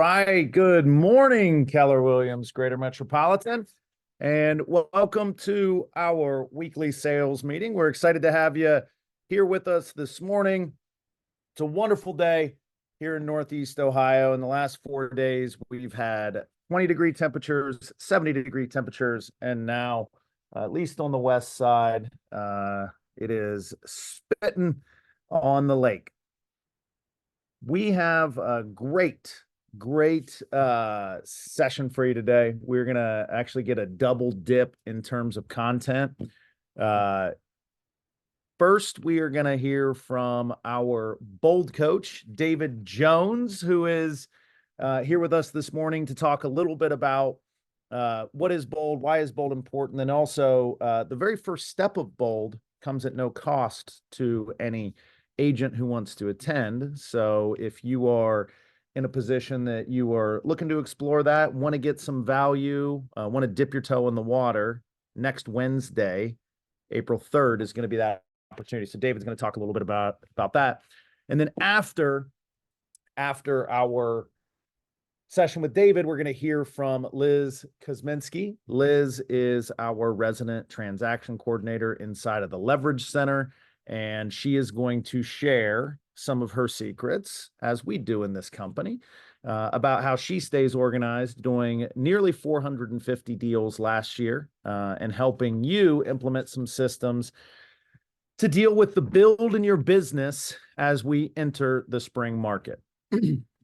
right. Good morning, Keller Williams, Greater Metropolitan, and welcome to our weekly sales meeting. We're excited to have you here with us this morning. It's a wonderful day here in Northeast Ohio. In the last 4 days, we've had 20-degree temperatures, 70-degree temperatures, and now, at least on the west side, it is spitting on the lake. We have a great session for you today. We're gonna actually get a double dip in terms of content. First, we are gonna hear from our Bold coach, David Jones, who is here with us this morning to talk a little bit about what is Bold, why is Bold important, and also the very first step of Bold comes at no cost to any agent who wants to attend. So if you are in a position that you are looking to explore that, want to get some value, want to dip your toe in the water, next Wednesday, April 3rd, is going to be that opportunity. So David's going to talk a little bit about that. And then after our session with David, we're going to hear from Liz Kosminski. Liz is our resident transaction coordinator inside of the Leverage Center, and she is going to share some of her secrets, as we do in this company, about how she stays organized, doing nearly 450 deals last year, and helping you implement some systems to deal with the build in your business as we enter the spring market.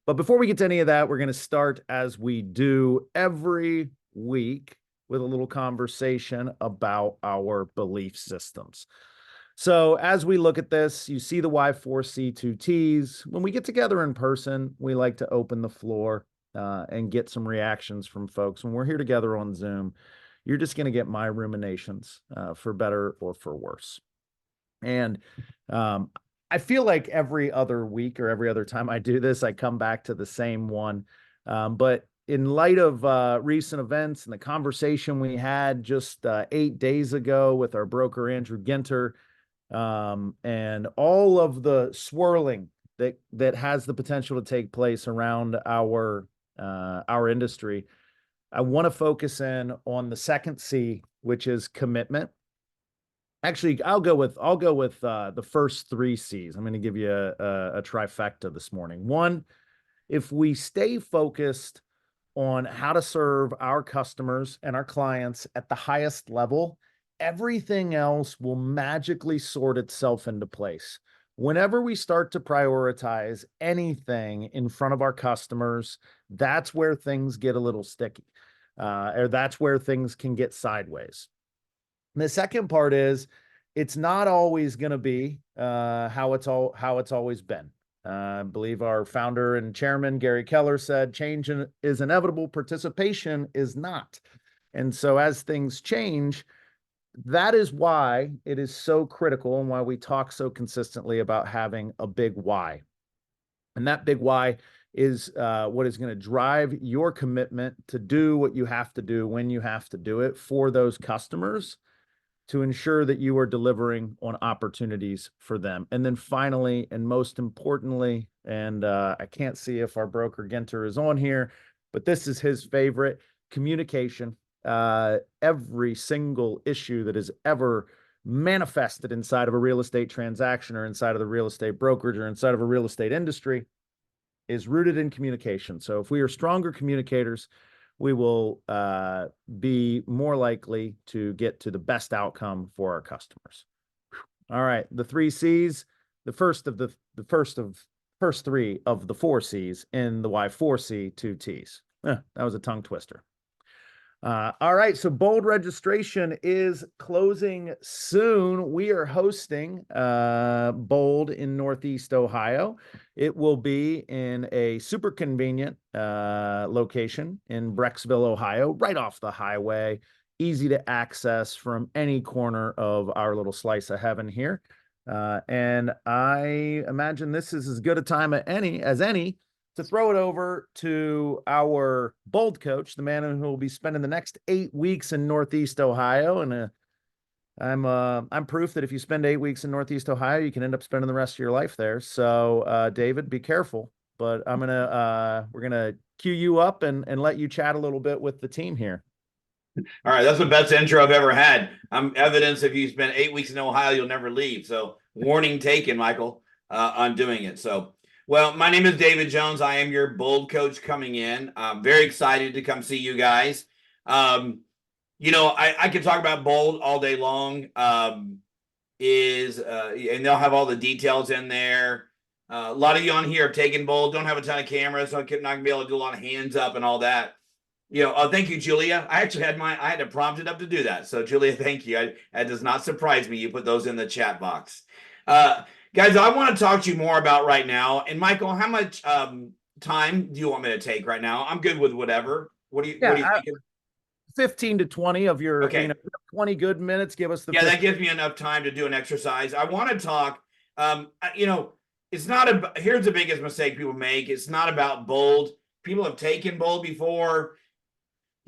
But before we get to any of that, we're going to start, as we do every week, with a little conversation about our belief systems. So as we look at this, you see the Y4C2Ts. When we get together in person, we like to open the floor and get some reactions from folks. When we're here together on Zoom, you're just going to get my ruminations for better or for worse. And I feel like every other week or every other time I do this, I come back to the same one. But in light of recent events and the conversation we had just 8 days ago with our broker, Andrew Ginter, and all of the swirling that has the potential to take place around our industry, I want to focus in on the second C, which is commitment. Actually, I'll go with the first 3 C's. I'm going to give you a trifecta this morning. One, if we stay focused on how to serve our customers and our clients at the highest level, everything else will magically sort itself into place. Whenever we start to prioritize anything in front of our customers, that's where things get a little sticky, or that's where things can get sideways. And the second part is, it's not always going to be how it's always been. I believe our founder and chairman, Gary Keller, said, change is inevitable, participation is not. And so as things change, that is why it is so critical and why we talk so consistently about having a big why. And that big why is what is going to drive your commitment to do what you have to do when you have to do it for those customers, to ensure that you are delivering on opportunities for them. And then finally, and most importantly, and I can't see if our broker Ginter is on here, but this is his favorite, communication. Every single issue that is ever manifested inside of a real estate transaction or inside of the real estate brokerage or inside of a real estate industry is rooted in communication. So if we are stronger communicators, we will be more likely to get to the best outcome for our customers. All right, the 3 C's, the first 3 of the 4 C's in the Y4C2Ts. That was a tongue twister. All right, so Bold registration is closing soon. We are hosting Bold in Northeast Ohio. It will be in a super convenient location in Brecksville, Ohio, right off the highway, easy to access from any corner of our little slice of heaven here. And I imagine this is as good a time as any to throw it over to our Bold coach, the man who will be spending the next 8 weeks in Northeast Ohio. And I'm proof that if you spend 8 weeks in Northeast Ohio, you can end up spending the rest of your life there. So, David, be careful. but we're gonna cue you up and let you chat a little bit with the team here. All right, that's the best intro I've ever had. I'm evidence if you spend 8 weeks in Ohio, you'll never leave. So warning taken, Michael, on doing it. So, well, my name is David Jones. I am your Bold coach coming in. I'm very excited to come see you guys. I could talk about Bold all day long. And they'll have all the details in there. A lot of you on here have taken Bold, don't have a ton of cameras, so I'm not gonna be able to do a lot of hands up and all that. Thank you, Julia. I actually had I had to prompt it up to do that. So, Julia, thank you. That does not surprise me. You put those in the chat box. Guys, I want to talk to you more about right now. And Michael, how much time do you want me to take right now? I'm good with whatever. What do you think? 15 to 20 of your, okay. 20 good minutes. Give us the. Yeah, 15. That gives me enough time to do an exercise. I want to talk. It's not about. Here's the biggest mistake people make. It's not about Bold. People have taken Bold before.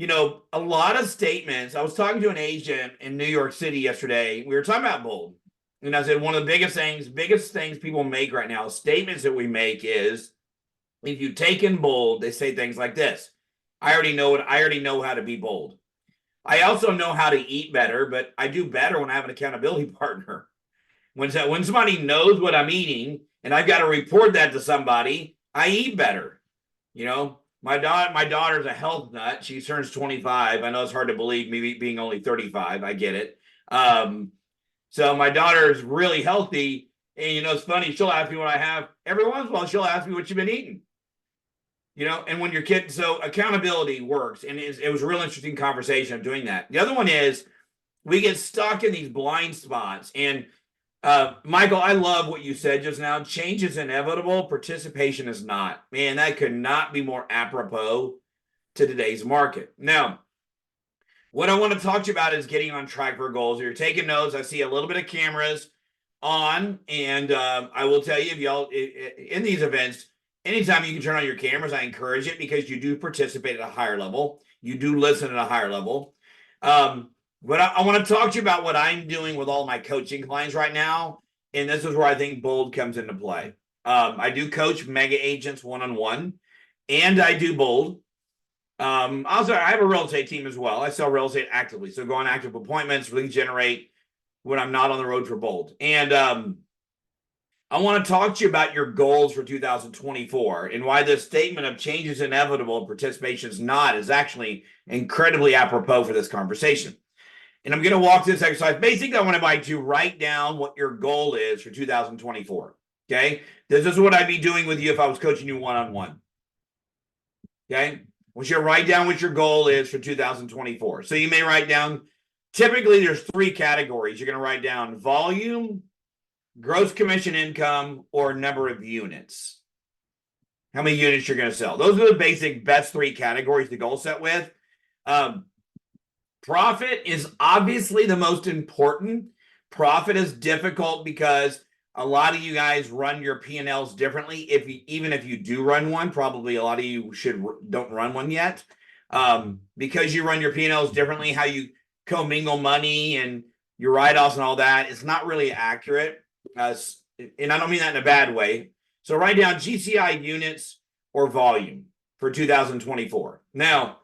A lot of statements. I was talking to an agent in New York City yesterday. We were talking about Bold. And I said, one of the biggest things people make right now, statements that we make is, if you take in Bold, they say things like this. I already know how to be bold. I also know how to eat better, but I do better when I have an accountability partner. When somebody knows what I'm eating and I've got to report that to somebody, I eat better. My daughter's a health nut. She turns 25. I know it's hard to believe, me being only 35. I get it. So my daughter is really healthy. And, it's funny. She'll ask me what I have. Every once in a while, she'll ask me what you've been eating. And when your kid, so accountability works. And it was a real interesting conversation of doing that. The other one is we get stuck in these blind spots. And Michael, I love what you said just now. Change is inevitable. Participation is not. Man, that could not be more apropos to today's market. Now, what I want to talk to you about is getting on track for goals. If you're taking notes, I see a little bit of cameras on. And I will tell you, if y'all in these events, anytime you can turn on your cameras, I encourage it, because you do participate at a higher level. You do listen at a higher level. But I want to talk to you about what I'm doing with all my coaching clients right now. And this is where I think Bold comes into play. I do coach mega agents one-on-one, and I do Bold. Also, I have a real estate team as well. I sell real estate actively. So go on active appointments, lead generate when I'm not on the road for Bold. And I want to talk to you about your goals for 2024 and why this statement of change is inevitable, participation is not, is actually incredibly apropos for this conversation. And I'm going to walk through this exercise. Basically, I want to invite you to write down what your goal is for 2024. Okay. This is what I'd be doing with you if I was coaching you one-on-one. Okay. I want you to write down what your goal is for 2024. So you may write down, typically there's 3 categories. You're going to write down volume, gross commission income, or number of units. How many units you're going to sell. Those are the basic best 3 categories to goal set with. Profit is obviously the most important. Profit is difficult because a lot of you guys run your P&Ls differently. Even if you do run one, probably a lot of you don't run one yet, because you run your P&Ls differently. How you commingle money and your write-offs and all that, it's not really accurate. And I don't mean that in a bad way. So write down GCI units or volume for 2024. Now,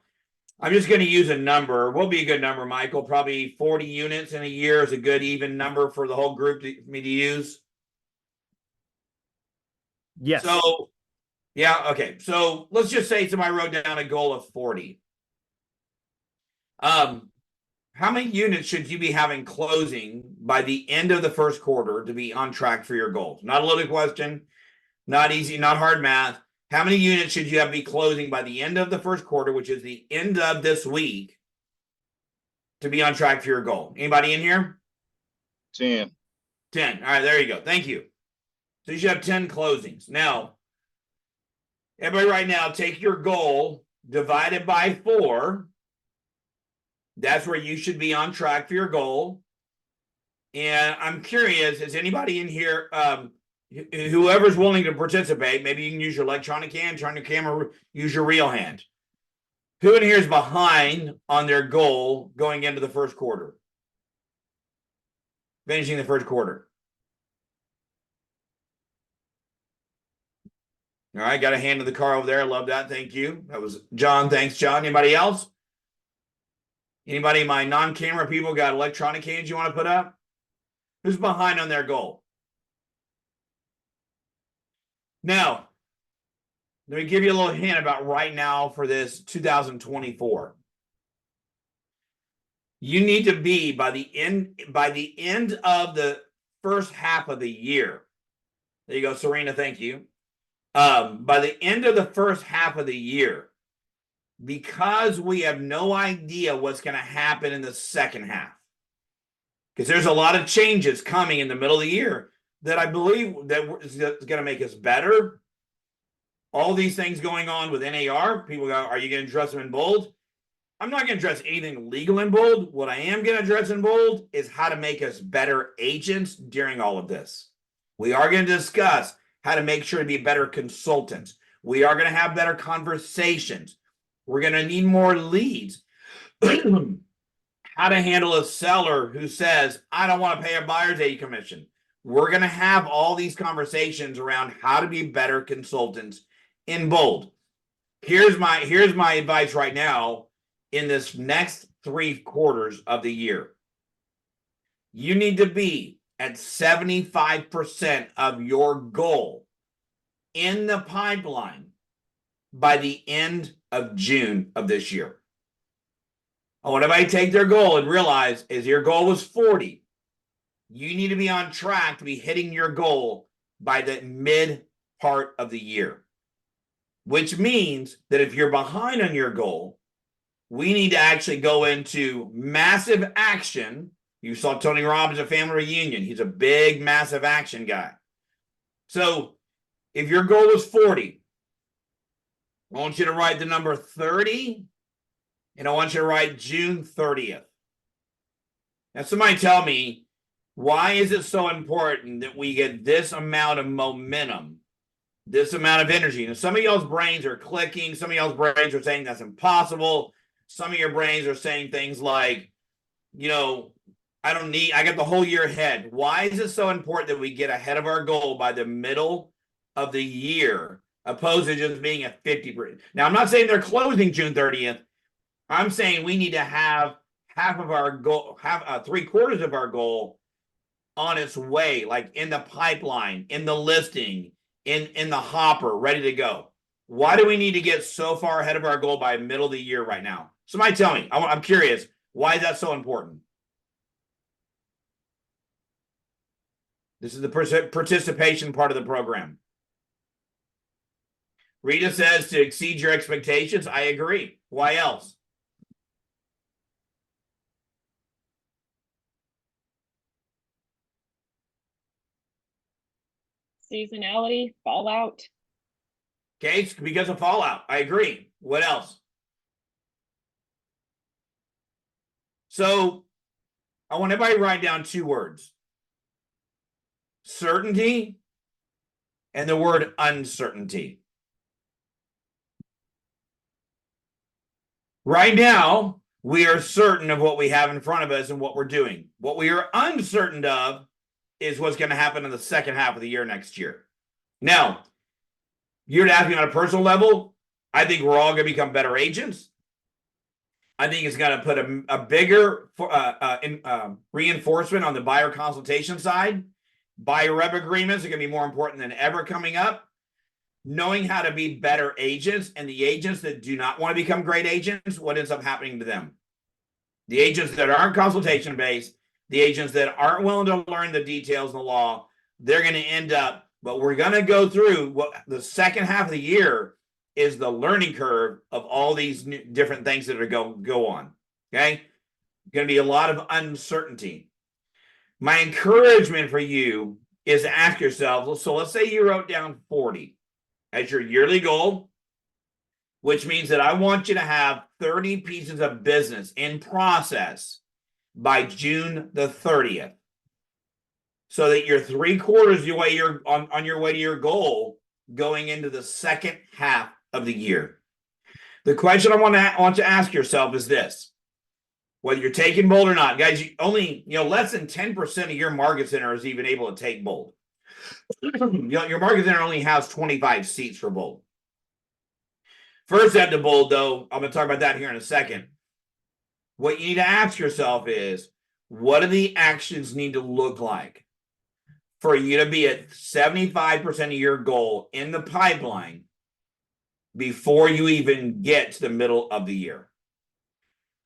I'm just going to use a number. What will be a good number, Michael? Probably 40 units in a year is a good even number for the whole group for me to use. Yes. So, yeah, okay. So let's just say somebody wrote down a goal of 40. How many units should you be having closing by the end of the first quarter to be on track for your goals? Not a loaded question, not easy, not hard math. How many units should you have be closing by the end of the first quarter, which is the end of this week, to be on track for your goal? Anybody in here? 10. 10. All right, there you go. Thank you. So you should have 10 closings. Now, everybody right now, take your goal divided by 4. That's where you should be on track for your goal. And I'm curious, is anybody in here, whoever's willing to participate, maybe you can use your electronic hand, turn your camera, use your real hand. Who in here is behind on their goal going into the first quarter? Finishing the first quarter. All right, got a hand in the car over there. I love that. Thank you. That was John. Thanks, John. Anybody else? Anybody, my non-camera people, got electronic hands you want to put up? Who's behind on their goal? Now, let me give you a little hint about right now for this 2024. You need to be by the end of the first half of the year. There you go, Serena. Thank you. By the end of the first half of the year, because we have no idea what's going to happen in the second half, because there's a lot of changes coming in the middle of the year that I believe that is going to make us better. All these things going on with NAR, people go, are you going to address them in bold? I'm not going to address anything legal in bold. What I am going to address in bold is how to make us better agents during all of this. We are going to discuss how to make sure to be better consultants. We are going to have better conversations. We're going to need more leads. How to handle a seller who says, I don't want to pay a buyer's agent commission. We're going to have all these conversations around how to be better consultants in bold. Here's my advice right now in this next 3 quarters of the year. You need to be at 75% of your goal in the pipeline by the end of June of this year. I want everybody to take their goal and realize is your goal was 40. You need to be on track to be hitting your goal by the mid part of the year, which means that if you're behind on your goal, we need to actually go into massive action. You saw Tony Robbins at Family Reunion. He's a big, massive action guy. So if your goal is 40, I want you to write the number 30, and I want you to write June 30th. Now, somebody tell me, why is it so important that we get this amount of momentum, this amount of energy? And some of y'all's brains are clicking. Some of y'all's brains are saying that's impossible. Some of your brains are saying things like, you know, I got the whole year ahead. Why is it so important that we get ahead of our goal by the middle of the year, opposed to just being at 50%? Now, I'm not saying they're closing June 30th. I'm saying we need to have half of our goal, have 3/4 of our goal on its way, like in the pipeline, in the listing, in the hopper, ready to go. Why do we need to get so far ahead of our goal by middle of the year right now? Somebody tell me. I'm curious. Why is that so important? This is the participation part of the program. Rita says to exceed your expectations. I agree. Why else? Seasonality, fallout. Okay, it's because of fallout. I agree. What else? So I want everybody to write down 2 words: certainty and the word uncertainty. Right now, we are certain of what we have in front of us and what we're doing. What we are uncertain of is what's going to happen in the second half of the year next year. Now, you're asking on a personal level, I think we're all going to become better agents. I think it's going to put a bigger reinforcement on the buyer consultation side. Buyer rep agreements are going to be more important than ever coming up. Knowing how to be better agents, and the agents that do not want to become great agents, what ends up happening to them? The agents that aren't consultation based, the agents that aren't willing to learn the details in the law, they're going to end up, but we're going to go through what the second half of the year is the learning curve of all these different things that are go on. Okay. Going to be a lot of uncertainty. My encouragement for you is to ask yourself, so let's say you wrote down 40 as your yearly goal, which means that I want you to have 30 pieces of business in process by June the 30th, so that you're 3/4 of your way, you're on your way to your goal going into the second half of the year. The question I want to ask yourself is this: whether you're taking bold or not, guys, you only less than 10% of your market center is even able to take bold. Your market center only has 25 seats for bold. First step to bold, though, I'm going to talk about that here in a second. What you need to ask yourself is, what do the actions need to look like for you to be at 75% of your goal in the pipeline before you even get to the middle of the year?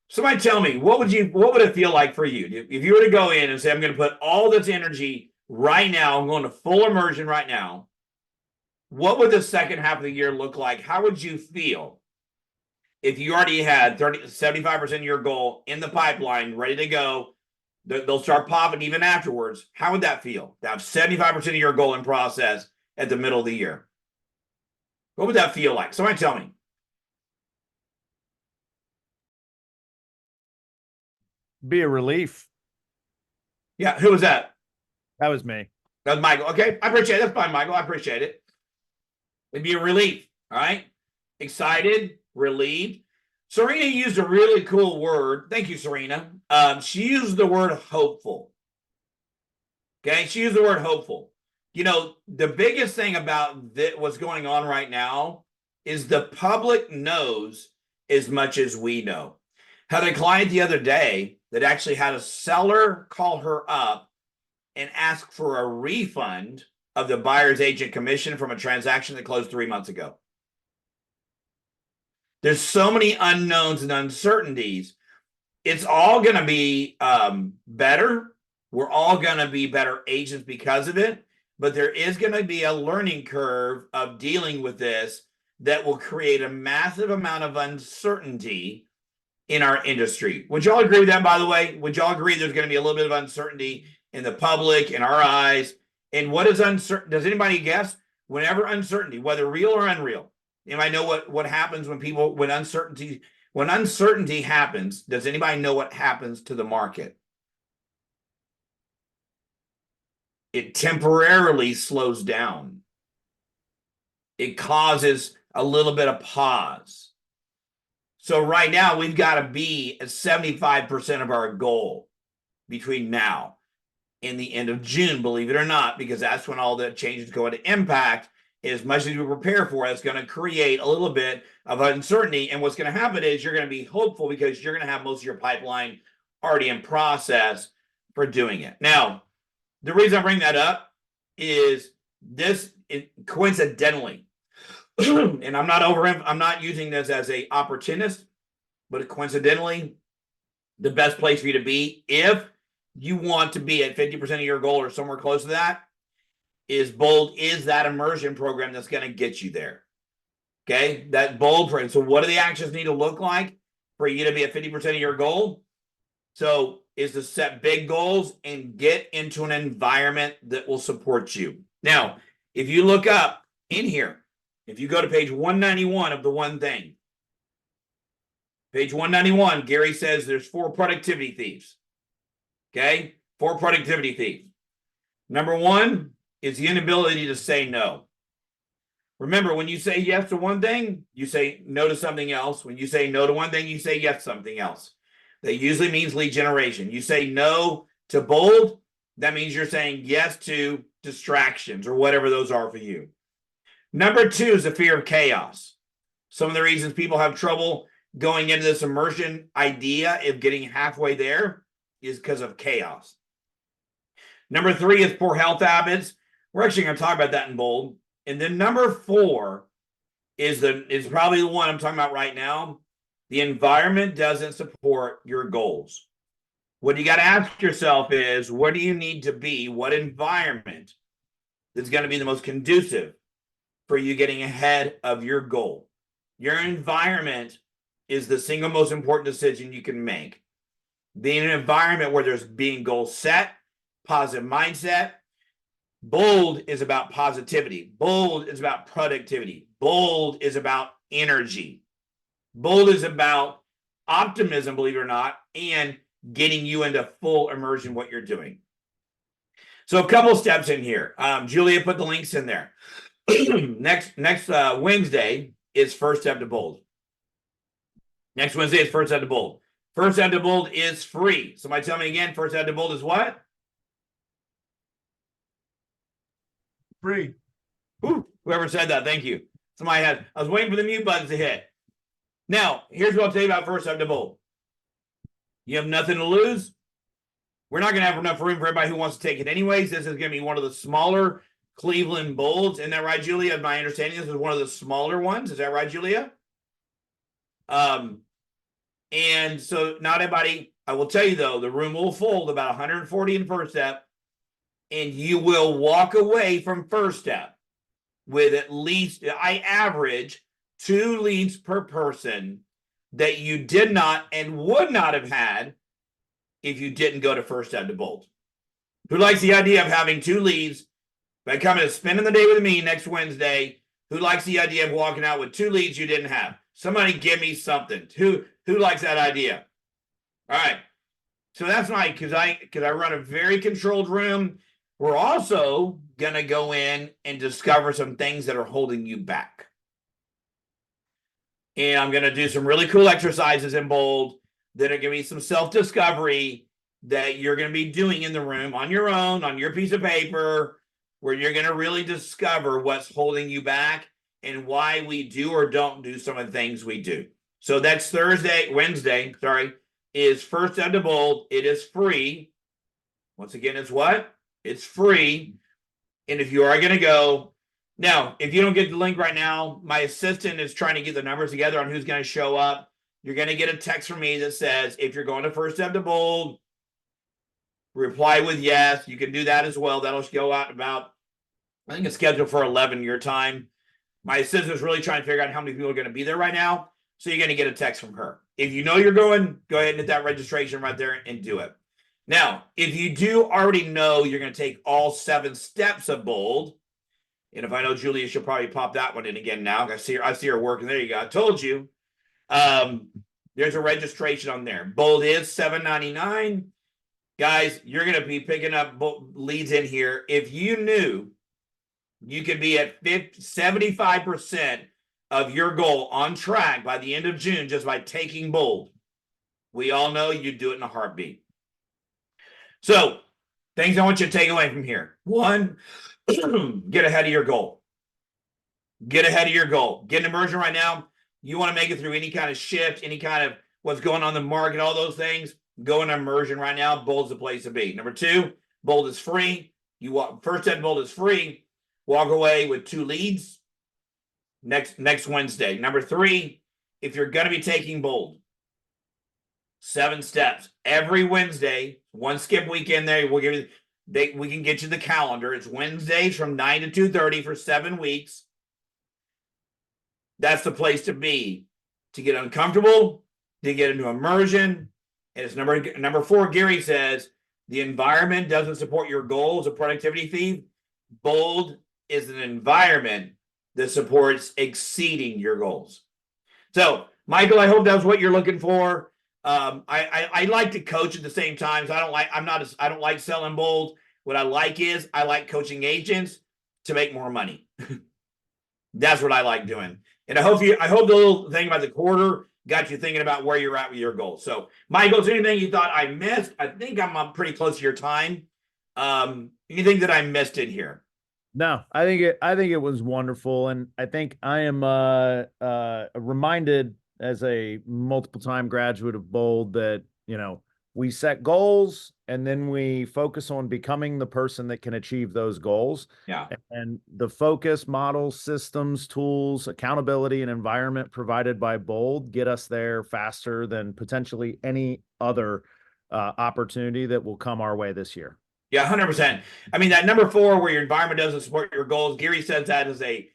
Somebody tell me, what would it feel like for you if you were to go in and say, I'm going to put all this energy right now, I'm going to full immersion right now. What would the second half of the year look like? How would you feel if you already had 75% of your goal in the pipeline ready to go? They'll start popping even afterwards. How would that feel to have 75% of your goal in process at the middle of the year? What would that feel like? Somebody tell me. Be a relief. Yeah, who was that? That was me. That was Michael. Okay, I appreciate it. That's fine, Michael. I appreciate it. It'd be a relief. All right. Excited, relieved. Serena used a really cool word. Thank you, Serena. She used the word hopeful. Okay, she used the word hopeful. You know, the biggest thing about what's going on right now is the public knows as much as we know. Had a client the other day that actually had a seller call her up and ask for a refund of the buyer's agent commission from a transaction that closed 3 months ago. There's so many unknowns and uncertainties. It's all going to be better. We're all going to be better agents because of it. But there is going to be a learning curve of dealing with this that will create a massive amount of uncertainty in our industry. Would y'all agree with that, by the way? Would y'all agree there's going to be a little bit of uncertainty in the public, in our eyes? And what is uncertain? Does anybody guess? Whenever uncertainty, whether real or unreal, anybody know what happens when uncertainty happens? Does anybody know what happens to the market? It temporarily slows down. It causes a little bit of pause. So right now we've got to be at 75% of our goal between now and the end of June, believe it or not, because that's when all the changes go into impact. As much as we prepare for it, it's going to create a little bit of uncertainty. And what's going to happen is you're going to be hopeful because you're going to have most of your pipeline already in process for doing it. Now, the reason I bring that up is coincidentally, and I'm not using this as a opportunist, but coincidentally, the best place for you to be if you want to be at 50% of your goal or somewhere close to that is bold, is that immersion program that's going to get you there. Okay, that bold program. So what do the actions need to look like for you to be at 50% of your goal? So is to set big goals and get into an environment that will support you. Now, if you look up in here, if you go to page 191 of the one thing, page 191, Gary says there's 4 productivity thieves. Okay, 4 productivity thieves. Number 1 is the inability to say no. Remember, when you say yes to one thing, you say no to something else. When you say no to one thing, you say yes to something else. That usually means lead generation. You say no to bold, that means you're saying yes to distractions or whatever those are for you. Number 2 is the fear of chaos. Some of the reasons people have trouble going into this immersion idea of getting halfway there is because of chaos. Number 3 is poor health habits. We're actually going to talk about that in bold. And then number 4 is probably the one I'm talking about right now. The environment doesn't support your goals. What you got to ask yourself is, what do you need to be? What environment is going to be the most conducive for you getting ahead of your goal? Your environment is the single most important decision you can make. Being in an environment where there's being goal set, positive mindset. Bold is about positivity. Bold is about productivity. Bold is about energy. Bold is about optimism, believe it or not, and getting you into full immersion what you're doing. So a couple steps in here. Julia put the links in there. Next Wednesday is first step to bold. Next Wednesday is first step to bold. First step to bold is free. Somebody tell me again, first step to bold is what? free. Whew, whoever said that, thank you. I was waiting for the mute buttons to hit. Now, here's what I'll tell you about First Step to Bold. You have nothing to lose. We're not going to have enough room for everybody who wants to take it anyways. This is going to be one of the smaller Cleveland Bolds. Isn't that right, Julia? My understanding, this is one of the smaller ones. Is that right, Julia? And so not everybody, I will tell you though, the room will fold about 140 in First Step, and you will walk away from First Step with at least, I average 2 leads per person that you did not and would not have had if you didn't go to First Step to Bold. Who likes the idea of having 2 leads by coming to spending the day with me next Wednesday? Who likes the idea of walking out with 2 leads you didn't have? Somebody give me something. Who likes that idea? All right. So that's nice because I run a very controlled room. We're also going to go in and discover some things that are holding you back. And I'm going to do some really cool exercises in Bold that are going to be some self-discovery that you're going to be doing in the room on your own, on your piece of paper, where you're going to really discover what's holding you back and why we do or don't do some of the things we do. So that's Wednesday, is First Step to Bold. It is free. Once again, it's what? It's free. And if you are going to go, now, if you don't get the link right now, my assistant is trying to get the numbers together on who's going to show up. You're going to get a text from me that says, if you're going to First Step to Bold, reply with yes. You can do that as well. That'll go out about, I think it's scheduled for 11 your time. My assistant is really trying to figure out how many people are going to be there right now. So you're going to get a text from her. If you know you're going, go ahead and hit that registration right there and do it. Now, if you do already know you're going to take all 7 steps of Bold, and if I know Julia, she'll probably pop that one in again now. I see her working. There you go. I told you. There's a registration on there. Bold is $7.99. Guys, you're going to be picking up leads in here. If you knew you could be at 75% of your goal on track by the end of June just by taking Bold, we all know you'd do it in a heartbeat. So, things I want you to take away from here. 1, get ahead of your goal. Get ahead of your goal. Get an immersion right now. You want to make it through any kind of shift, any kind of what's going on in the market, all those things. Go in immersion right now. Bold's the place to be. Number 2, Bold is free. First Step Bold is free. Walk away with 2 leads next Wednesday. Number 3, if you're going to be taking Bold, 7 steps every Wednesday. 1 skip weekend there. We'll give you. We can get you the calendar. It's Wednesdays from 9 to 2:30 for 7 weeks. That's the place to be to get uncomfortable, to get into immersion. And it's number 4. Gary says the environment doesn't support your goals of productivity thief. Bold is an environment that supports exceeding your goals. So, Michael, I hope that's what you're looking for. I like to coach at the same time. So I don't like selling Bold. What I like is I like coaching agents to make more money. That's what I like doing. And I hope the little thing about the quarter got you thinking about where you're at with your goals. So, Michael, is there anything you thought I missed? I think I'm pretty close to your time. Anything that I missed in here? No, I think it was wonderful. And I think I am reminded as a multiple time graduate of Bold that, we set goals and then we focus on becoming the person that can achieve those goals. Yeah. And the focus, models, systems, tools, accountability, and environment provided by Bold get us there faster than potentially any other opportunity that will come our way this year. Yeah, 100%. I mean, that number 4, where your environment doesn't support your goals, Gary says that as a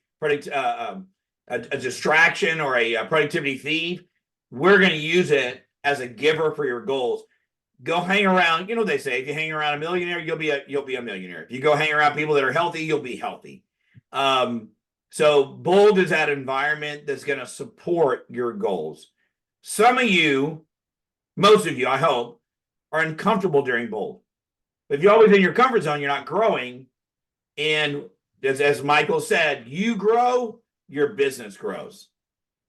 distraction or a productivity thief. We're going to use it as a giver for your goals. Go hang around. You know what they say, if you hang around a millionaire, you'll be a millionaire. If you go hang around people that are healthy, you'll be healthy. So Bold is that environment that's going to support your goals. Some of you, most of you, I hope, are uncomfortable during Bold. If you're always in your comfort zone, you're not growing. And as Michael said, you grow, your business grows.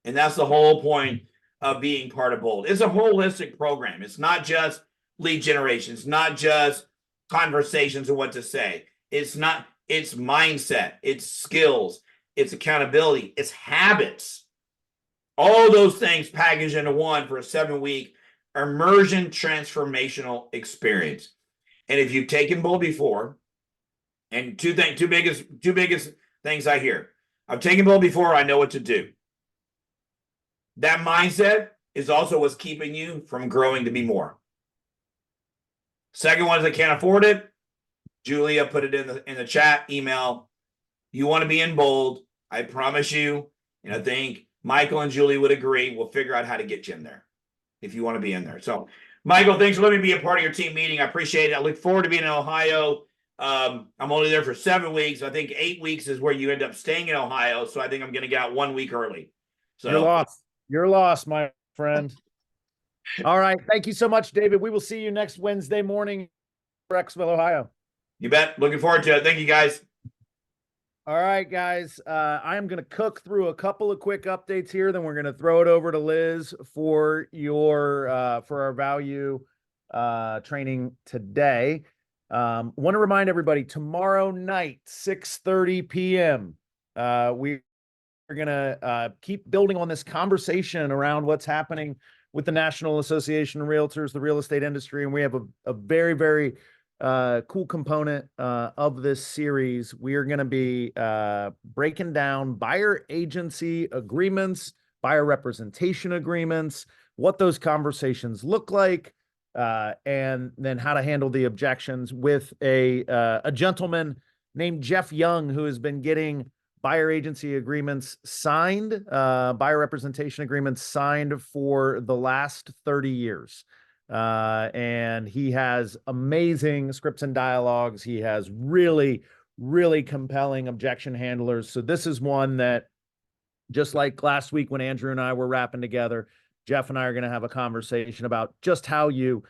And that's the whole point of being part of Bold. It's a holistic program. It's not just lead generation. It's not just conversations of what to say. It's mindset, it's skills, it's accountability, it's habits. All those things packaged into one for a 7-week immersion transformational experience. And if you've taken Bold before, and two biggest things I hear. I've taken Bold before, I know what to do. That mindset is also what's keeping you from growing to be more. Second one is I can't afford it. Julia put it in the chat email. You want to be in Bold, I promise you, and I think Michael and Julie would agree, we'll figure out how to get you in there if you want to be in there. So Michael, thanks for letting me be a part of your team meeting. I appreciate it. I look forward to being in Ohio. I'm only there for 7 weeks. I think 8 weeks is where you end up staying in Ohio. So I think I'm going to get out 1 week early. So You're lost. You're lost, my friend. All right. Thank you so much, David. We will see you next Wednesday morning, Rexville, Ohio. You bet. Looking forward to it. Thank you, guys. All right, guys. I am going to cook through a couple of quick updates here. Then we're going to throw it over to Liz for for our value training today. Want to remind everybody, tomorrow night, 6:30 p.m. We are going to keep building on this conversation around what's happening with the National Association of Realtors, the real estate industry, and we have a very, very cool component of this series. We are going to be breaking down buyer agency agreements, buyer representation agreements, what those conversations look like, and then how to handle the objections with a gentleman named Jeff Young, who has been getting buyer agency agreements signed, buyer representation agreements signed for the last 30 years. And he has amazing scripts and dialogues. He has really, really compelling objection handlers. So this is one that, just like last week when Andrew and I were wrapping together, Jeff and I are going to have a conversation about just how you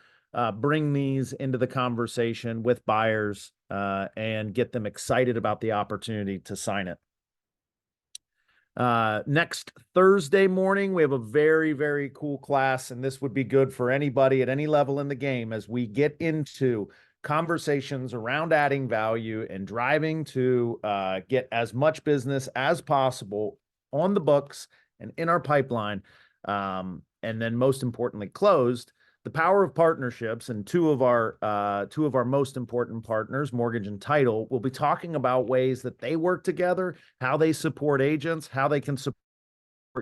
bring these into the conversation with buyers and get them excited about the opportunity to sign it. Next Thursday morning, we have a very, very cool class, and this would be good for anybody at any level in the game as we get into conversations around adding value and driving to get as much business as possible on the books and in our pipeline. And then most importantly, closed. The power of partnerships, and two of our most important partners, Mortgage and Title, will be talking about ways that they work together, how they support agents, how they can support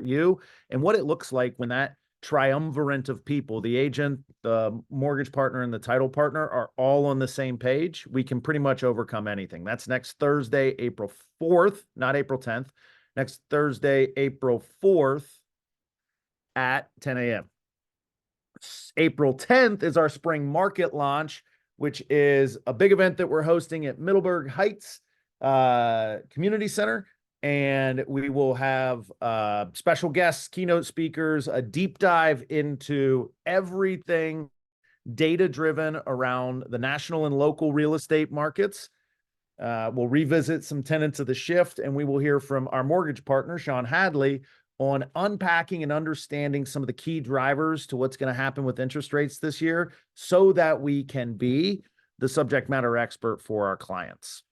you, and what it looks like when that triumvirate of people, the agent, the mortgage partner, and the title partner, are all on the same page. We can pretty much overcome anything. That's next Thursday, April 4th, not April 10th. Next Thursday, April 4th at 10 a.m. April 10th is our spring market launch, which is a big event that we're hosting at Middleburg Heights Community Center. And we will have special guests, keynote speakers, a deep dive into everything data-driven around the national and local real estate markets. We'll revisit some tenets of the shift, and we will hear from our mortgage partner, Sean Hadley, on unpacking and understanding some of the key drivers to what's going to happen with interest rates this year so that we can be the subject matter expert for our clients.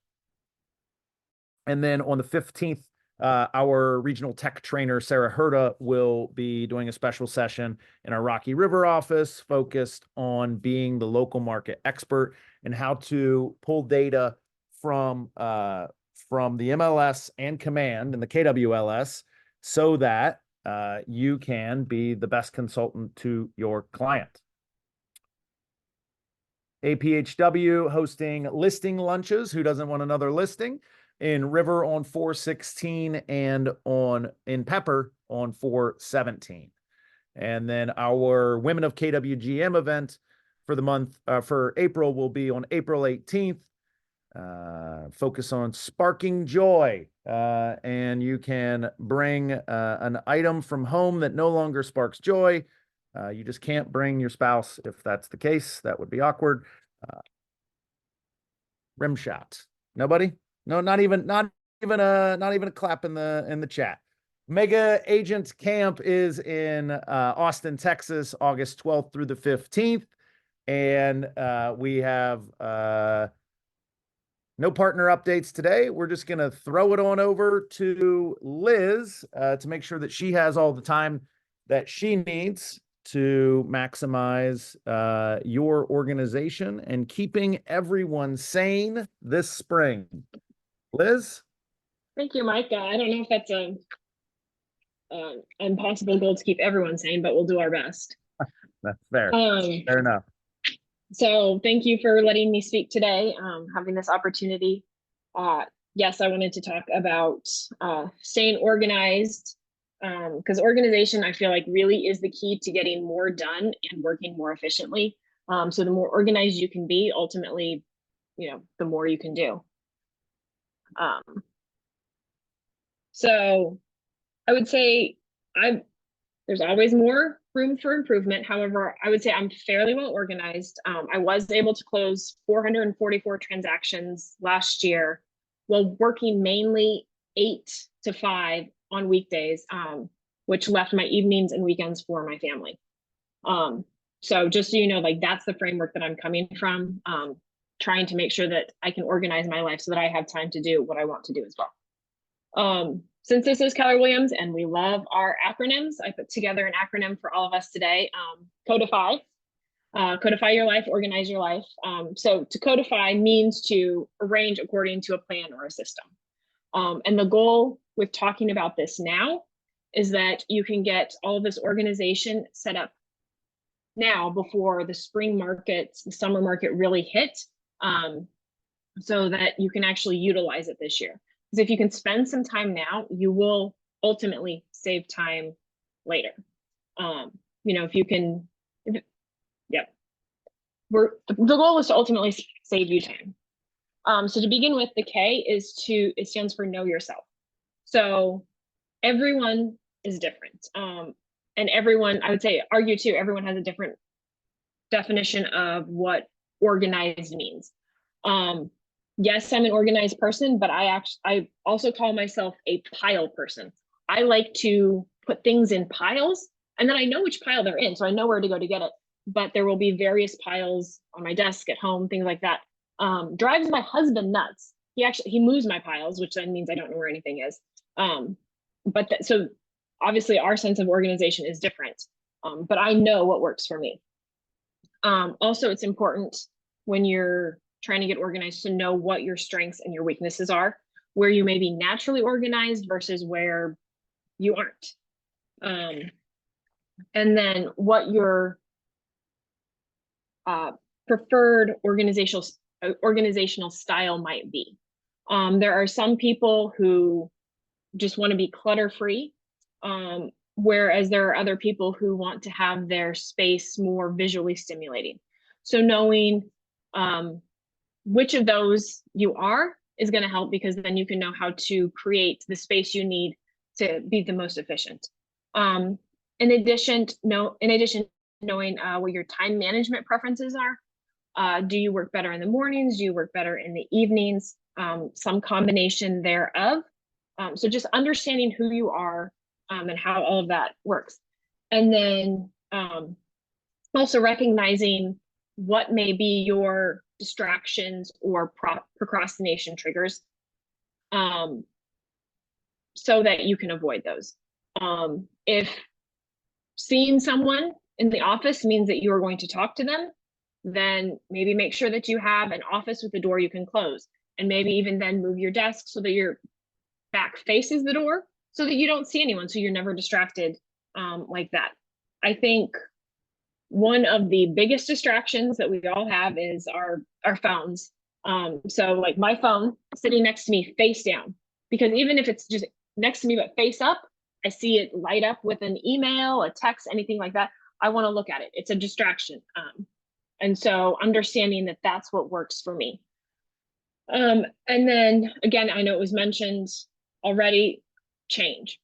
And then on the 15th, our regional tech trainer, Sarah Herta, will be doing a special session in our Rocky River office focused on being the local market expert and how to pull data from the MLS and Command and the KWLS so that you can be the best consultant to your client. APHW hosting listing lunches. Who doesn't want another listing? In River on 4/16 and in Pepper on 4/17. And then our Women of KWGM event for the month for April will be on April 18th. Focus on sparking joy, and you can bring an item from home that no longer sparks joy. You just can't bring your spouse if that's the case. That would be awkward. Rim shot. Nobody? No, not even a clap in the chat. Mega Agent Camp is in Austin, Texas, August 12th through the 15th, and we have no partner updates today. We're just going to throw it on over to Liz to make sure that she has all the time that she needs to maximize your organization and keeping everyone sane this spring. Liz? Thank you, Mike. I don't know if that's a impossible goal to keep everyone sane, but we'll do our best. That's fair. Um, Fair enough. So thank you for letting me speak today, having this opportunity. Yes, I wanted to talk about staying organized, because organization, I feel like, really is the key to getting more done and working more efficiently. So the more organized you can be, ultimately, the more you can do. So I would say there's always more room for improvement. However, I would say I'm fairly well organized. I was able to close 444 transactions last year while working mainly 8 to 5 on weekdays, which left my evenings and weekends for my family. So just so you know, like, that's the framework that I'm coming from, trying to make sure that I can organize my life so that I have time to do what I want to do as well. Since this is Keller Williams and we love our acronyms, I put together an acronym for all of us today. Codify. Codify your life, organize your life. So to codify means to arrange according to a plan or a system. And the goal with talking about this now is that you can get all of this organization set up now before the spring markets, the summer market really hit, so that you can actually utilize it this year. Because if you can spend some time now, you will ultimately save time later. If you can, the goal is to ultimately save you time. So to begin with, the K it stands for know yourself. So everyone is different. And everyone, I would say, argue too, everyone has a different definition of what organized means. Yes, I'm an organized person, but I also call myself a pile person. I like to put things in piles, and then I know which pile they're in, so I know where to go to get it. But there will be various piles on my desk at home, things like that. Drives my husband nuts. He moves my piles, which then means I don't know where anything is. So obviously our sense of organization is different, but I know what works for me. Also, it's important when you're trying to get organized to know what your strengths and your weaknesses are, where you may be naturally organized versus where you aren't. And then what your preferred organizational style might be. There are some people who just want to be clutter-free, whereas there are other people who want to have their space more visually stimulating. So knowing which of those you are is going to help, because then you can know how to create the space you need to be the most efficient. In addition, knowing what your time management preferences are. Do you work better in the mornings? Do you work better in the evenings? Some combination thereof. So just understanding who you are, and how all of that works. And then also recognizing what may be your distractions or procrastination triggers, so that you can avoid those. If seeing someone in the office means that you are going to talk to them, then maybe make sure that you have an office with a door you can close, and maybe even then move your desk so that your back faces the door so that you don't see anyone, so you're never distracted like that. I think one of the biggest distractions that we all have is our phones. So like my phone sitting next to me face down, because even if it's just next to me but face up, I see it light up with an email, a text, anything like that. I want to look at it. It's a distraction. And so understanding that that's what works for me. And then again, I know it was mentioned already, change.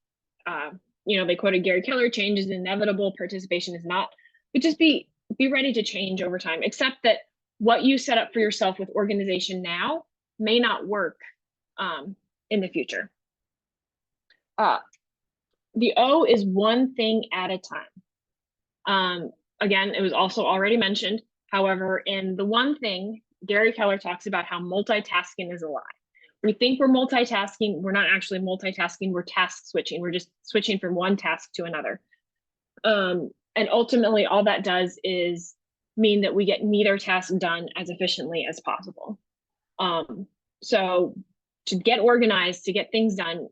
They quoted Gary Keller, change is inevitable, participation is not. But just be ready to change over time, except that what you set up for yourself with organization now may not work in the future. The O is one thing at a time. Again, it was also already mentioned. However, in the one thing, Gary Keller talks about how multitasking is a lie. We think we're multitasking. We're not actually multitasking. We're task switching. We're just switching from one task to another. And ultimately, all that does is mean that we get neither task done as efficiently as possible. So to get organized, to get things done,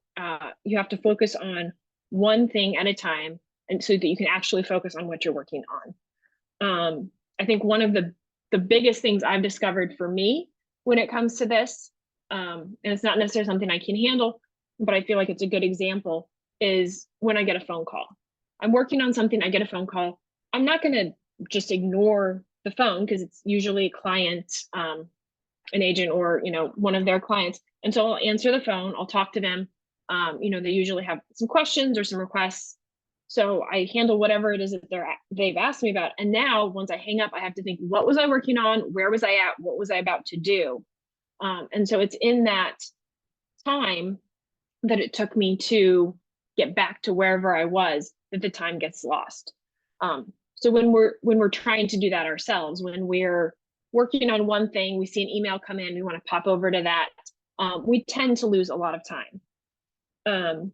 you have to focus on one thing at a time, and so that you can actually focus on what you're working on. I think one of the biggest things I've discovered for me when it comes to this, and it's not necessarily something I can handle, but I feel like it's a good example, is when I get a phone call. I'm working on something, I get a phone call. I'm not going to just ignore the phone because it's usually a client, an agent, or one of their clients. And so I'll answer the phone, I'll talk to them. They usually have some questions or some requests. So I handle whatever it is that they've asked me about. And now once I hang up, I have to think, what was I working on? Where was I at? What was I about to do? And so it's in that time that it took me to get back to wherever I was that the time gets lost. So when we're trying to do that ourselves, when we're working on one thing, we see an email come in, we want to pop over to that, we tend to lose a lot of time.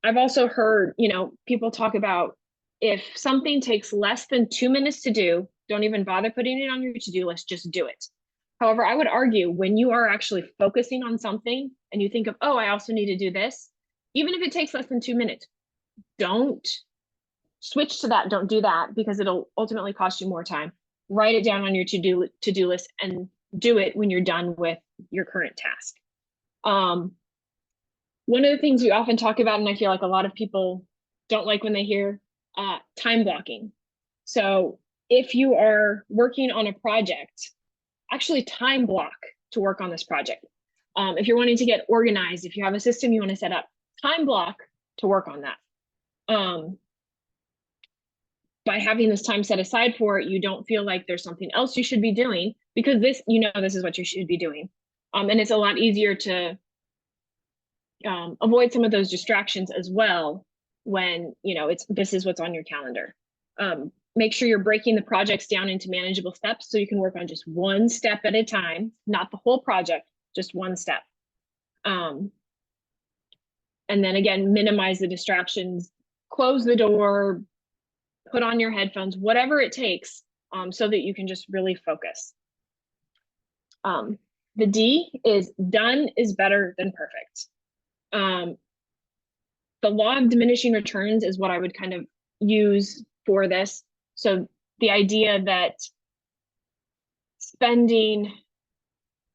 I've also heard, people talk about, if something takes less than 2 minutes to do, don't even bother putting it on your to-do list, just do it. However, I would argue when you are actually focusing on something and you think of, oh, I also need to do this, even if it takes less than 2 minutes, don't switch to that. Don't do that, because it'll ultimately cost you more time. Write it down on your to-do list and do it when you're done with your current task. One of the things we often talk about, and I feel like a lot of people don't like when they hear time blocking. So if you are working on a project, actually time block to work on this project. If you're wanting to get organized, if you have a system you want to set up, time block to work on that. By having this time set aside for it, you don't feel like there's something else you should be doing, because this is what you should be doing. And it's a lot easier to avoid some of those distractions as well when this is what's on your calendar. Make sure you're breaking the projects down into manageable steps so you can work on just one step at a time, not the whole project, just one step. And then again, minimize the distractions, close the door, put on your headphones, whatever it takes, so that you can just really focus. The D is done is better than perfect. The law of diminishing returns is what I would kind of use for this. So the idea that spending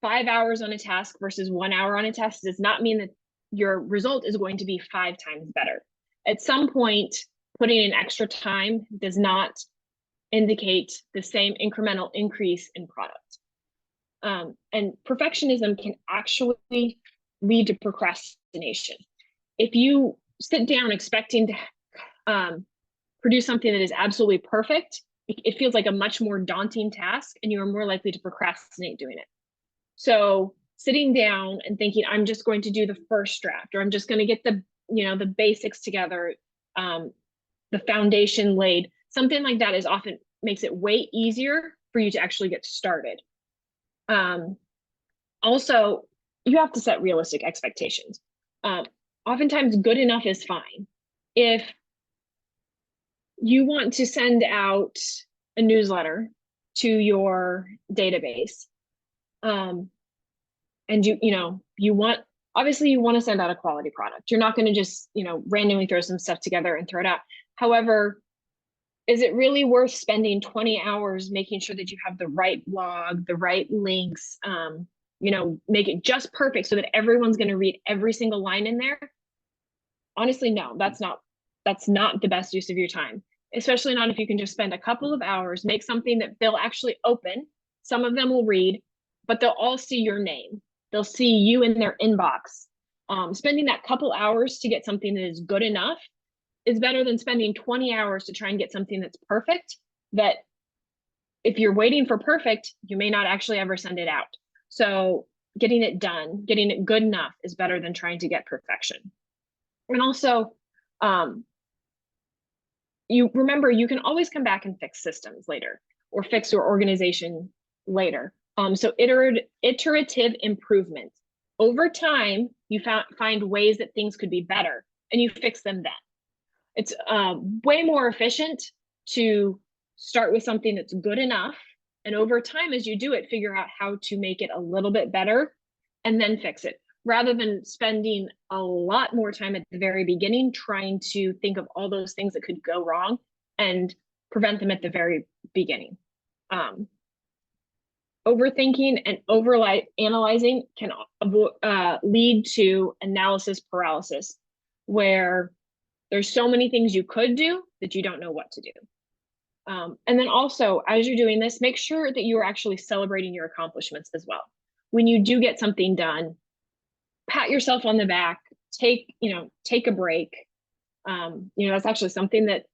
5 hours on a task versus 1 hour on a task does not mean that your result is going to be 5 times better. At some point, putting in extra time does not indicate the same incremental increase in product. And perfectionism can actually lead to procrastination. If you sit down expecting to produce something that is absolutely perfect, it feels like a much more daunting task, and you are more likely to procrastinate doing it. So sitting down and thinking, I'm just going to do the first draft, or I'm just going to get the basics together, the foundation laid, something like that often makes it way easier for you to actually get started. Also, you have to set realistic expectations. Oftentimes good enough is fine. If you want to send out a newsletter to your database, and you want to send out a quality product. You're not going to just, randomly throw some stuff together and throw it out. However, is it really worth spending 20 hours making sure that you have the right blog, the right links, make it just perfect so that everyone's going to read every single line in there? Honestly, no, that's not the best use of your time, especially not if you can just spend a couple of hours, make something that they'll actually open. Some of them will read, but they'll all see your name. They'll see you in their inbox. Spending that couple hours to get something that is good enough is better than spending 20 hours to try and get something that's perfect, that if you're waiting for perfect, you may not actually ever send it out. So getting it done, getting it good enough is better than trying to get perfection. And also, you remember, you can always come back and fix systems later, or fix your organization later. So iterative improvement. Over time, you find ways that things could be better and you fix them then. It's way more efficient to start with something that's good enough. And over time, as you do it, figure out how to make it a little bit better and then fix it, rather than spending a lot more time at the very beginning trying to think of all those things that could go wrong and prevent them at the very beginning. Overthinking and analyzing can lead to analysis paralysis, where there's so many things you could do that you don't know what to do. And then also, as you're doing this, make sure that you're actually celebrating your accomplishments as well. When you do get something done, pat yourself on the back, take a break. That's actually something that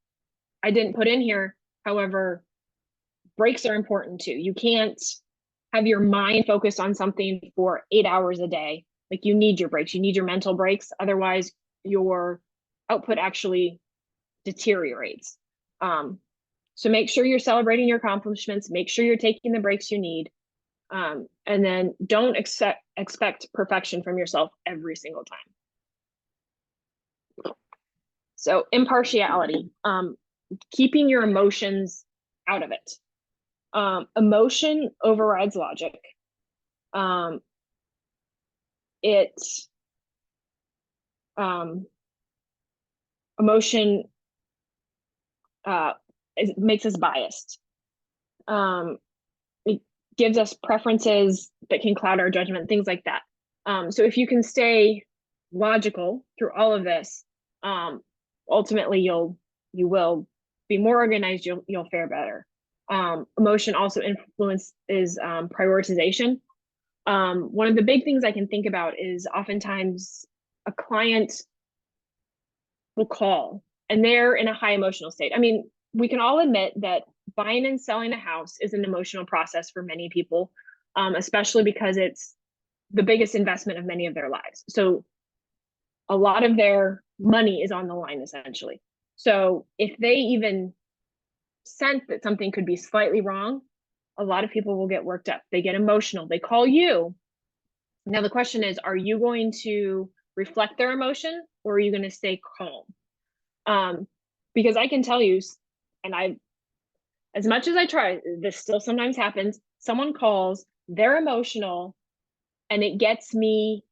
I didn't put in here. However, breaks are important too. You can't have your mind focused on something for 8 hours a day. Like, you need your breaks, you need your mental breaks. Otherwise, your output actually deteriorates. So make sure you're celebrating your accomplishments, make sure you're taking the breaks you need. And then don't expect perfection from yourself every single time. So impartiality, keeping your emotions out of it. Emotion overrides logic. Emotion it makes us biased. It gives us preferences that can cloud our judgment, things like that. So if you can stay logical through all of this, ultimately you will be more organized, you'll fare better. Emotion also influences prioritization. One of the big things I can think about is oftentimes a client will call and they're in a high emotional state. I mean, we can all admit that buying and selling a house is an emotional process for many people, especially because it's the biggest investment of many of their lives. So a lot of their money is on the line, essentially. So if they even sense that something could be slightly wrong, a lot of people will get worked up. They get emotional. They call you. Now, the question is, are you going to reflect their emotion, or are you going to stay calm? Because I can tell you, and as much as I try, this still sometimes happens. Someone calls, they're emotional, and it gets me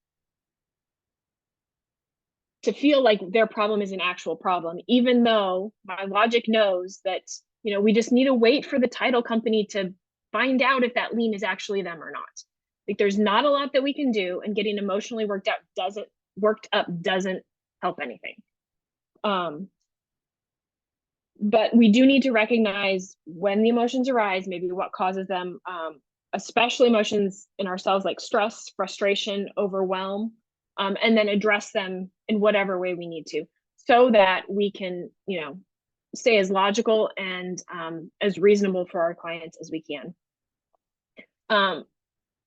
to feel like their problem is an actual problem, even though my logic knows that, we just need to wait for the title company to find out if that lien is actually them or not. Like, there's not a lot that we can do, and getting emotionally worked up doesn't help anything. But we do need to recognize when the emotions arise, maybe what causes them, especially emotions in ourselves like stress, frustration, overwhelm, and then address them in whatever way we need to, so that we can, stay as logical and as reasonable for our clients as we can.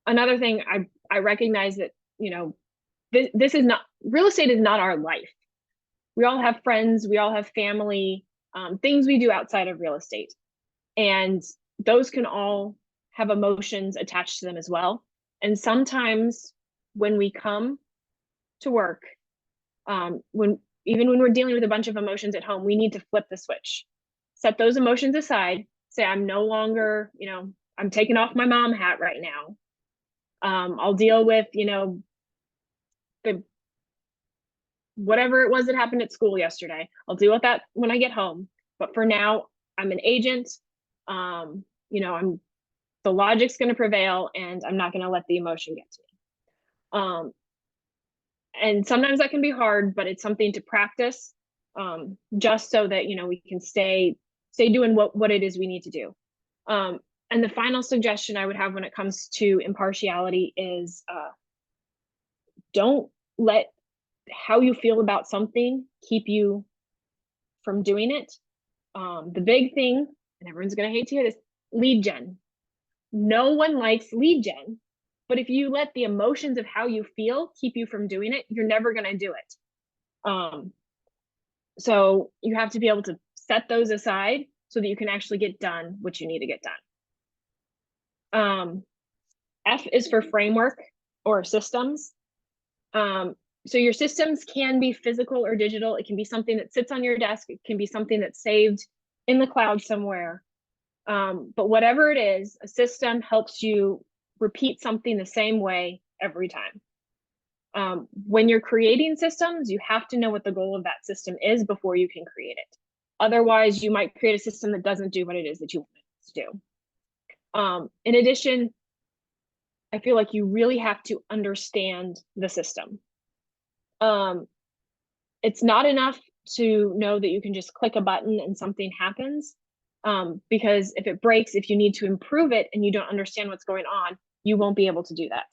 Another thing, I recognize that, this is not, real estate is not our life. We all have friends, we all have family, things we do outside of real estate. And those can all have emotions attached to them as well. And sometimes when we come to work, even when we're dealing with a bunch of emotions at home, we need to flip the switch, set those emotions aside, say, I'm no longer, I'm taking off my mom hat right now. I'll deal with, the whatever it was that happened at school yesterday. I'll deal with that when I get home. But for now, I'm an agent. The logic's going to prevail, and I'm not going to let the emotion get to me. And sometimes that can be hard, but it's something to practice, just so that, we can stay doing what it is we need to do. And the final suggestion I would have when it comes to impartiality is, don't let how you feel about something keep you from doing it. The big thing, and everyone's going to hate to hear this, lead gen. No one likes lead gen, but if you let the emotions of how you feel keep you from doing it, you're never going to do it. So you have to be able to set those aside so that you can actually get done what you need to get done. F is for framework or systems. So your systems can be physical or digital. It can be something that sits on your desk. It can be something that's saved in the cloud somewhere. But whatever it is, a system helps you repeat something the same way every time. When you're creating systems, you have to know what the goal of that system is before you can create it. Otherwise, you might create a system that doesn't do what it is that you want it to do. In addition, I feel like you really have to understand the system. It's not enough to know that you can just click a button and something happens. Because if it breaks, if you need to improve it and you don't understand what's going on, you won't be able to do that.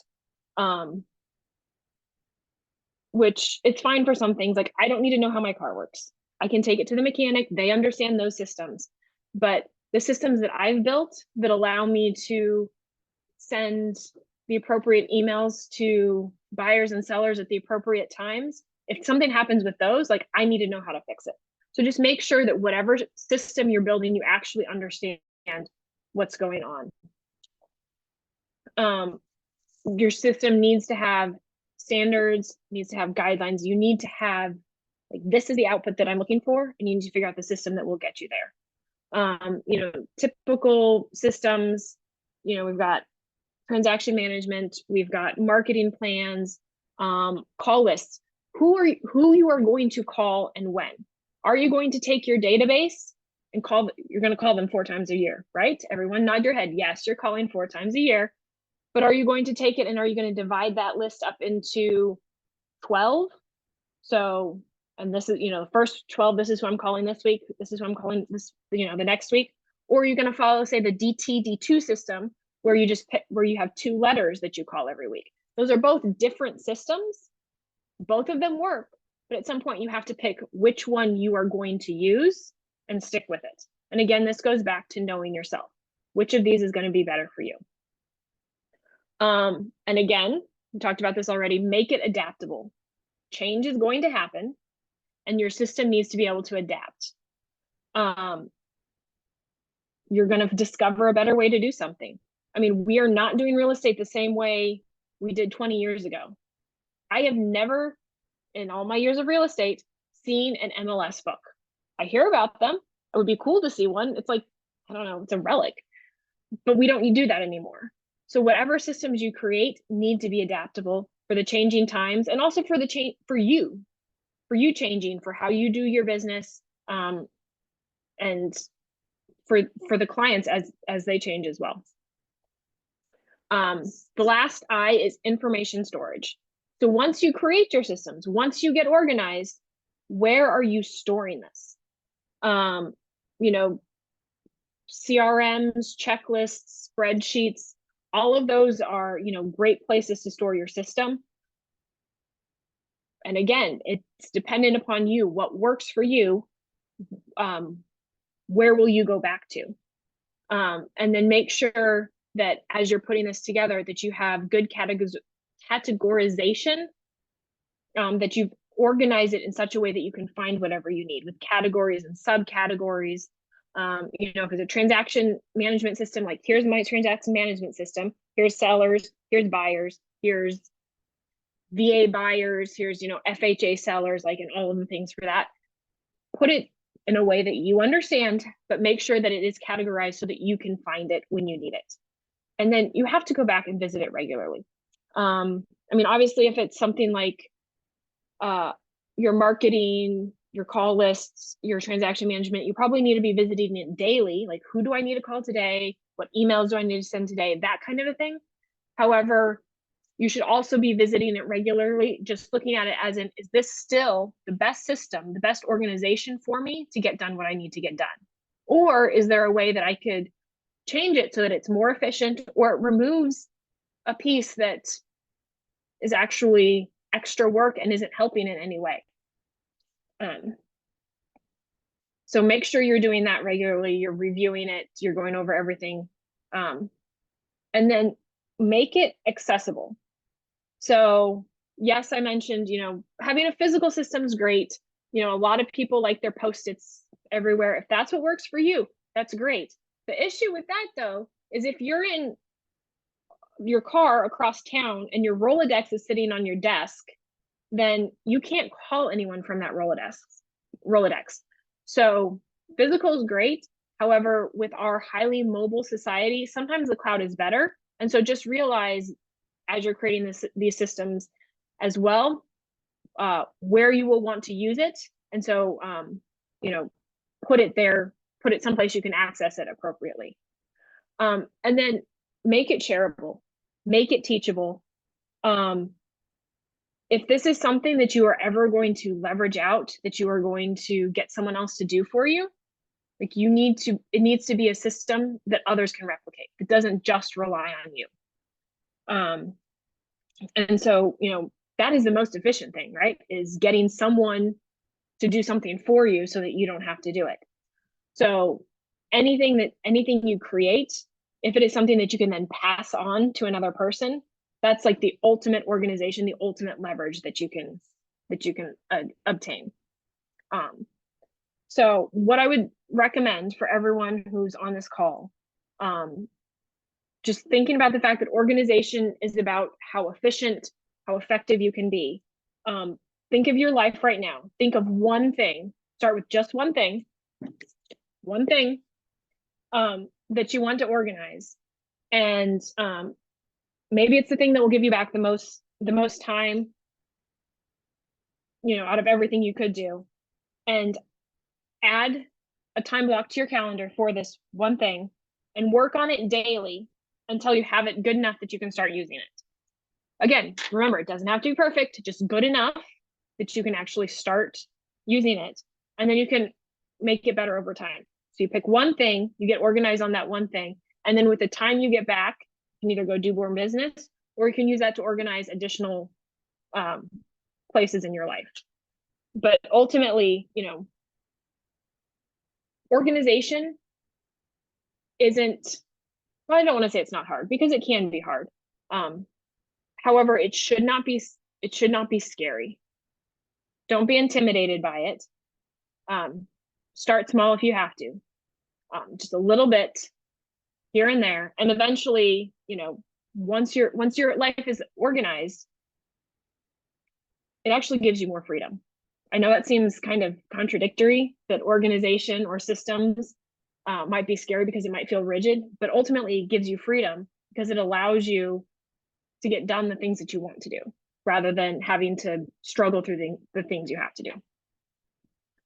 Which it's fine for some things. Like, I don't need to know how my car works. I can take it to the mechanic. They understand those systems. But the systems that I've built that allow me to send the appropriate emails to buyers and sellers at the appropriate times, if something happens with those, like, I need to know how to fix it. So just make sure that whatever system you're building, you actually understand what's going on. Your system needs to have standards, needs to have guidelines. You need to have, like, this is the output that I'm looking for, and you need to figure out the system that will get you there. Typical systems, we've got transaction management, we've got marketing plans, call lists. Who you are going to call and when? Are you going to take your database and you're going to call them 4 times a year, right? Everyone nod your head. Yes, you're calling 4 times a year, but are you going to take it and are you going to divide that list up into 12? So, and this is, the first 12, this is who I'm calling this week. This is who I'm calling this, the next week. Or are you going to follow, say, the DT-D2 system where you just where you have 2 letters that you call every week? Those are both different systems. Both of them work, but at some point you have to pick which one you are going to use and stick with it. And again, this goes back to knowing yourself. Which of these is going to be better for you? And again, we talked about this already, make it adaptable. Change is going to happen and your system needs to be able to adapt. You're going to discover a better way to do something. I mean, we are not doing real estate the same way we did 20 years ago. I have never, in all my years of real estate, seen an MLS book. I hear about them. It would be cool to see one. It's like, I don't know, it's a relic, but we don't do that anymore. So whatever systems you create need to be adaptable for the changing times, and also for the change for you changing, for how you do your business, and for the clients as they change as well. The last I is information storage. So once you create your systems, once you get organized, where are you storing this? CRMs, checklists, spreadsheets, all of those are, great places to store your system. And again, it's dependent upon you, what works for you. Where will you go back to? And then make sure that as you're putting this together, that you have good categorization, that you've organized it in such a way that you can find whatever you need with categories and subcategories. Because a transaction management system, like, here's my transaction management system, here's sellers, here's buyers, here's VA buyers, here's, FHA sellers, like, and all of the things for that. Put it in a way that you understand, but make sure that it is categorized so that you can find it when you need it. And then you have to go back and visit it regularly. Obviously, if it's something like your marketing, your call lists, your transaction management, you probably need to be visiting it daily. Like, who do I need to call today? What emails do I need to send today? That kind of a thing. However, you should also be visiting it regularly, just looking at it as in, is this still the best system, the best organization for me to get done what I need to get done? Or is there a way that I could change it so that it's more efficient, or it removes a piece that is actually extra work and isn't helping in any way? So make sure you're doing that regularly, you're reviewing it, you're going over everything. And then make it accessible. So yes, I mentioned, having a physical system is great. A lot of people like their Post-its everywhere. If that's what works for you, that's great. The issue with that, though, is if you're in your car across town and your Rolodex is sitting on your desk, then you can't call anyone from that Rolodex. So physical is great. However, with our highly mobile society, sometimes the cloud is better. And so just realize as you're creating these systems as well, where you will want to use it. And so, you know, put it there, put it someplace you can access it appropriately. And then make it shareable, make it teachable. If this is something that you are ever going to leverage out, that you are going to get someone else to do for you, like it needs to be a system that others can replicate. It doesn't just rely on you. And so, you know, that is the most efficient thing, right? Is getting someone to do something for you so that you don't have to do it. So anything you create, if it is something that you can then pass on to another person, that's like the ultimate organization, the ultimate leverage that you can obtain. So what I would recommend for everyone who's on this call, just thinking about the fact that organization is about how efficient, how effective you can be. Think of your life right now. Think of one thing. Start with just one thing that you want to organize, and maybe it's the thing that will give you back the most time, you know, out of everything you could do, and add a time block to your calendar for this one thing and work on it daily until you have it good enough that you can start using it. Again, remember, it doesn't have to be perfect, just good enough that you can actually start using it, and then you can make it better over time. So you pick one thing, you get organized on that one thing, and then with the time you get back, you can either go do more business, or you can use that to organize additional places in your life. But ultimately, you know, organization isn't, well, I don't want to say it's not hard, because it can be hard. However, it should not be scary. Don't be intimidated by it. Start small if you have to. Just a little bit here and there, and eventually, you know, once your life is organized, it actually gives you more freedom. I know that seems kind of contradictory, that organization or systems might be scary because it might feel rigid, but ultimately it gives you freedom because it allows you to get done the things that you want to do, rather than having to struggle through the things you have to do.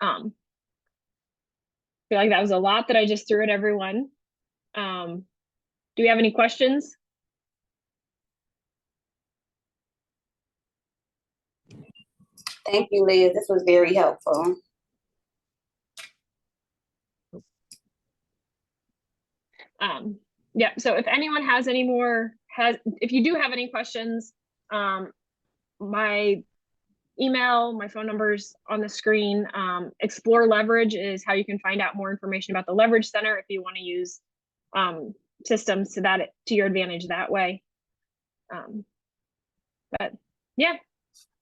I feel like that was a lot that I just threw at everyone. Do we have any questions? Thank you, Liz. This was very helpful. Yeah, so if anyone has any more, if you do have any questions, my email, my phone number's on the screen. Explore Leverage is how you can find out more information about the Leverage Center if you want to use systems to your advantage that way. But yeah.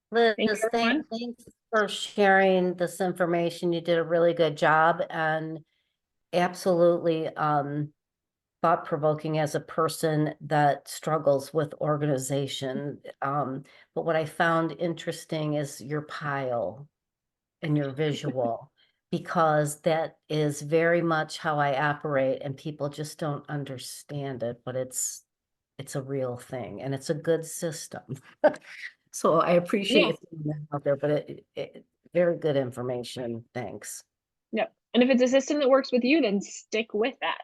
Liz, Thank thanks for sharing this information. You did a really good job, and absolutely thought-provoking as a person that struggles with organization. But what I found interesting is your pile and your visual, because that is very much how I operate, and people just don't understand it, but it's a real thing, and it's a good system. So I appreciate that out there, but it very good information. Thanks. Yep. And if it's a system that works with you, then stick with that.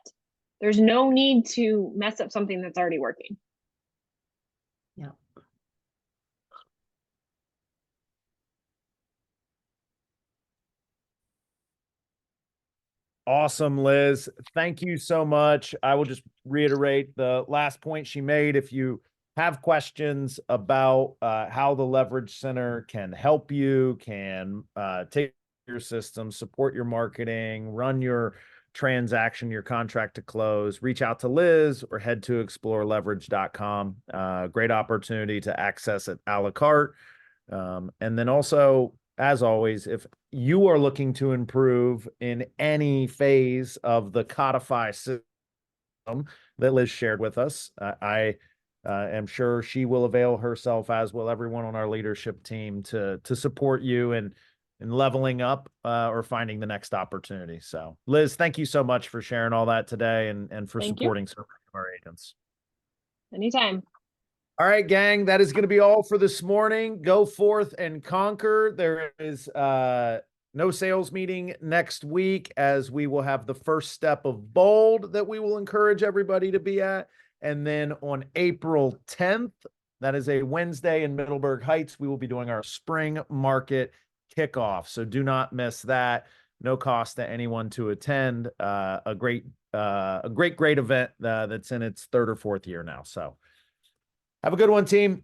There's no need to mess up something that's already working. Yeah. Awesome, Liz. Thank you so much. I will just reiterate the last point she made. If you have questions about how the Leverage Center can help you, can take your system, support your marketing, run your transaction, your contract to close, reach out to Liz or head to exploreleverage.com. Great opportunity to access it a la carte. And then also, as always, if you are looking to improve in any phase of the Codify system that Liz shared with us, I I'm sure she will avail herself, as will everyone on our leadership team, to support you in leveling up or finding the next opportunity. So, Liz, thank you so much for sharing all that today and for Thank you. supporting so many of our agents. Anytime. All right, gang, that is going to be all for this morning. Go forth and conquer. There is no sales meeting next week, as we will have the first step of Bold that we will encourage everybody to be at. And then on April 10th, that is a Wednesday in Middleburg Heights, we will be doing our spring market kickoff. So do not miss that. No cost to anyone to attend. A great event that's in its third or fourth year now. So have a good one, team.